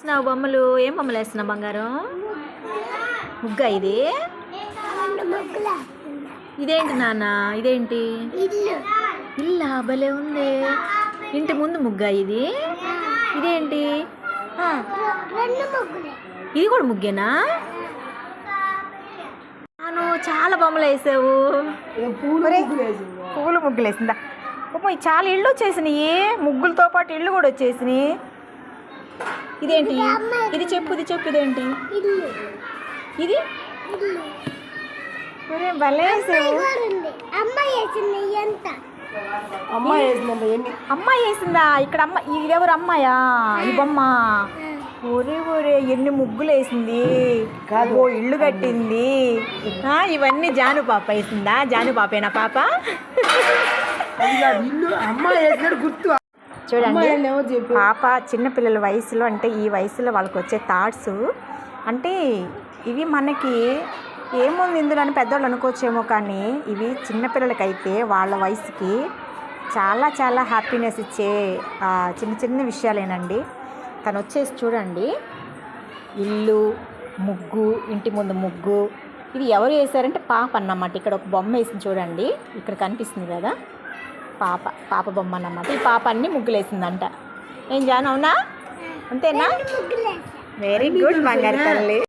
వేస్తున్నావు బొమ్మలు? ఏం బొమ్మలు వేస్తున్నావు బంగారం? ముగ్గ ఇది? ఇదేంటి నాన్న? ఇదేంటి? ఇల్లా భలే ఉంది. ఇంటి ముందు ముగ్గ ఇది? ఇదేంటి? ఇది కూడా ముగ్గేనా? నువ్వు చాలా బొమ్మలు వేసావు. పూలు ముగ్గులు వేసిందా? చాలా ఇళ్ళు వచ్చేసినాయి, ముగ్గులతో పాటు ఇళ్ళు కూడా వచ్చేసినాయి. ఇదేంటి? ఇది చెప్పు, ఇది చెప్పు. ఇదేంటి ఇది? భలే వేసావు. అమ్మాయి వేసిందా? ఇక్కడ అమ్మ. ఇది ఎవరు అమ్మాయా? ఈ బొమ్మ ఒరే ఎన్ని ముగ్గులు వేసింది, ఓ ఇల్లు కట్టింది. ఇవన్నీ జాను పాప వేసిందా? జాను పాపేనా పాప? చూడండి పాప చిన్నపిల్లల వయసులో, అంటే ఈ వయసులో వాళ్ళకి వచ్చే థాట్స్ అంటే ఇవి మనకి ఏముంది ఇందులో అని పెద్దవాళ్ళు అనుకోవచ్చేమో, కానీ ఇవి చిన్నపిల్లలకైతే వాళ్ళ వయసుకి చాలా చాలా హ్యాపీనెస్ ఇచ్చే చిన్న చిన్న విషయాలేనండి. తను వచ్చేసి చూడండి, ఇల్లు, ముగ్గు, ఇంటి ముందు ముగ్గు. ఇది ఎవరు వేసారంటే పాప అన్నమాట. ఇక్కడ ఒక బొమ్మ వేసింది చూడండి, ఇక్కడ కనిపిస్తుంది కదా, పాప బొమ్మ అన్నమాట. ఈ పాప అన్ని ముగ్గులు వేసిందంట. ఏం జాను, అవునా? అంతేనా? వెరీ గుడ్ బంగారు తల్లి.